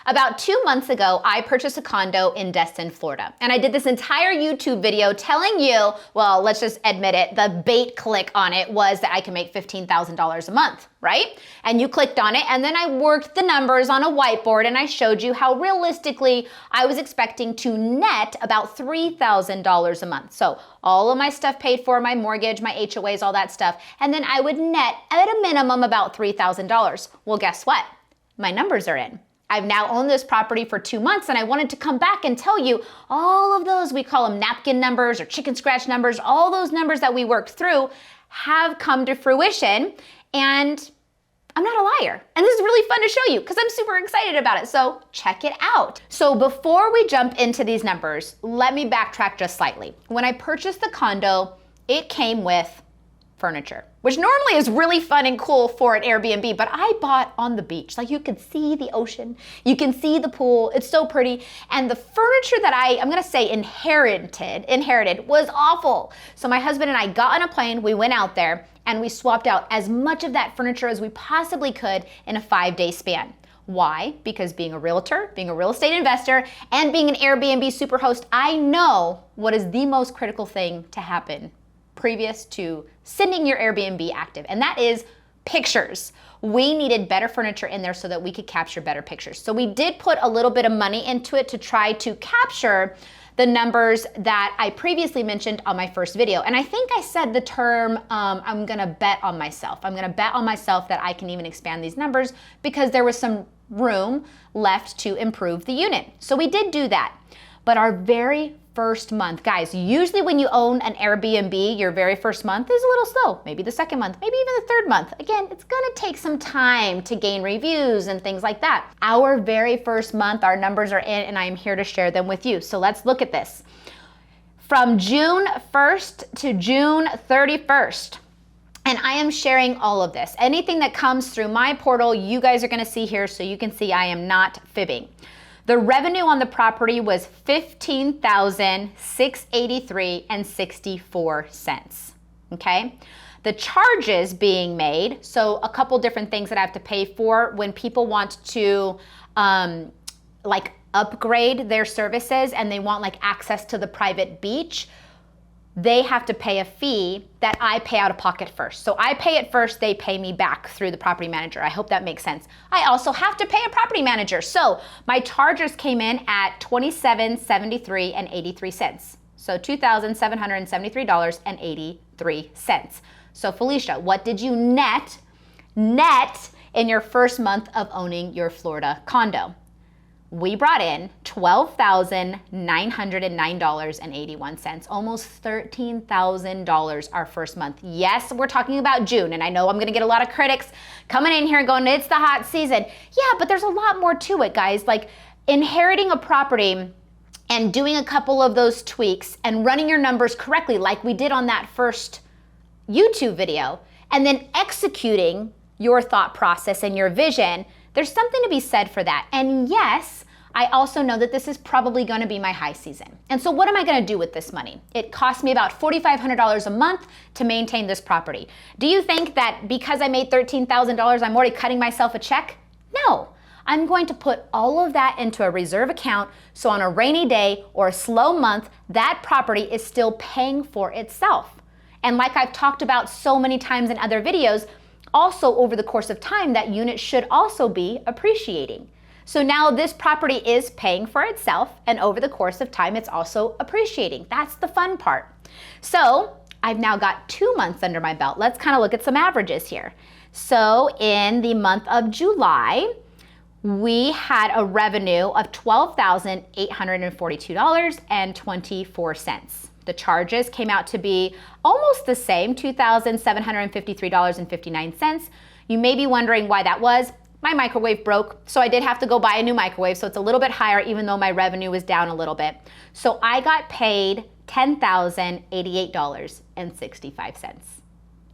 About 2 months ago, I purchased a condo in Destin, Florida. And I did this entire YouTube video telling you, well, let's just admit it, the bait click on it was that I can make $15,000 a month, right? And you clicked on it, and then I worked the numbers on a whiteboard and I showed you how realistically I was expecting to net about $3,000 a month. So all of my stuff paid for, my mortgage, my HOAs, all that stuff. And then I would net at a minimum about $3,000. Well, guess what? My numbers are in. I've now owned this property for 2 months and I wanted to come back and tell you all of those, we call them napkin numbers or chicken scratch numbers, all those numbers that we worked through have come to fruition, and I'm not a liar. And this is really fun to show you because I'm super excited about it. So check it out. So before we jump into these numbers, let me backtrack just slightly. When I purchased the condo, it came with furniture, which normally is really fun and cool for an Airbnb, but I bought on the beach. Like, you could see the ocean, you can see the pool, it's so pretty. And the furniture that I'm gonna say inherited was awful. So my husband and I got on a plane, we went out there, and we swapped out as much of that furniture as we possibly could in a 5-day span. Why? Because being a realtor, being a real estate investor, and being an Airbnb superhost, I know what is the most critical thing to happen previous to sending your Airbnb active, and that is pictures. We needed better furniture in there so that we could capture better pictures. So we did put a little bit of money into it to try to capture the numbers that I previously mentioned on my first video. And I think I said the term, I'm gonna bet on myself. I'm gonna bet on myself that I can even expand these numbers because there was some room left to improve the unit. So we did do that. But our very first month, guys, usually when you own an Airbnb, your very first month is a little slow. Maybe the second month, maybe even the third month. Again, it's gonna take some time to gain reviews and things like that. Our very first month, our numbers are in, and I am here to share them with you. So let's look at this. From June 1st to June 31st, and I am sharing all of this. Anything that comes through my portal, you guys are gonna see here, so you can see I am not fibbing. The revenue on the property was $15,683.64, okay? The charges being made, so a couple different things that I have to pay for when people want to like upgrade their services and they want like access to the private beach, they have to pay a fee that I pay out of pocket first. So I pay it first, they pay me back through the property manager. I hope that makes sense. I also have to pay a property manager. So my charges came in at $27.73.83. So $2,773.83. So Felicia, what did you net in your first month of owning your Florida condo? We brought in $12,909.81, almost $13,000 our first month. Yes, we're talking about June, and I know I'm gonna get a lot of critics coming in here and going, it's the hot season. Yeah, but there's a lot more to it, guys. Like inheriting a property and doing a couple of those tweaks and running your numbers correctly like we did on that first YouTube video, and then executing your thought process and your vision, there's something to be said for that. And yes, I also know that this is probably gonna be my high season. And so what am I gonna do with this money? It cost me about $4,500 a month to maintain this property. Do you think that because I made $13,000, I'm already cutting myself a check? No. I'm going to put all of that into a reserve account so on a rainy day or a slow month, that property is still paying for itself. And like I've talked about so many times in other videos, also over the course of time, that unit should also be appreciating. So now this property is paying for itself, and over the course of time, it's also appreciating. That's the fun part. So I've now got 2 months under my belt. Let's kind of look at some averages here. So in the month of July, we had a revenue of $12,842.24. The charges came out to be almost the same, $2,753.59. You may be wondering why that was. My microwave broke, so I did have to go buy a new microwave, so it's a little bit higher even though my revenue was down a little bit. So I got paid $10,088.65.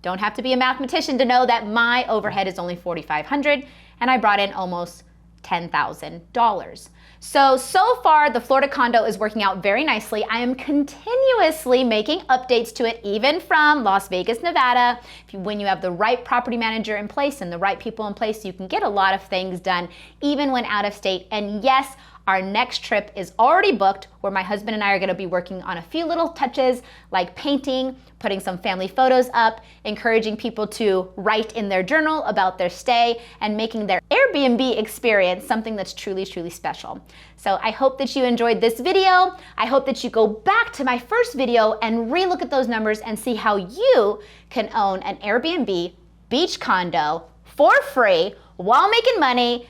Don't have to be a mathematician to know that my overhead is only $4,500, and I brought in almost $10,000. So far, the Florida condo is working out very nicely. I am continuously making updates to it, even from Las Vegas, Nevada. When you have the right property manager in place and the right people in place, you can get a lot of things done, even when out of state. And yes, our next trip is already booked, where my husband and I are gonna be working on a few little touches like painting, putting some family photos up, encouraging people to write in their journal about their stay, and making their Airbnb experience something that's truly, truly special. So I hope that you enjoyed this video. I hope that you go back to my first video and relook at those numbers and see how you can own an Airbnb beach condo for free while making money.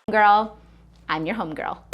Girl, I'm your homegirl.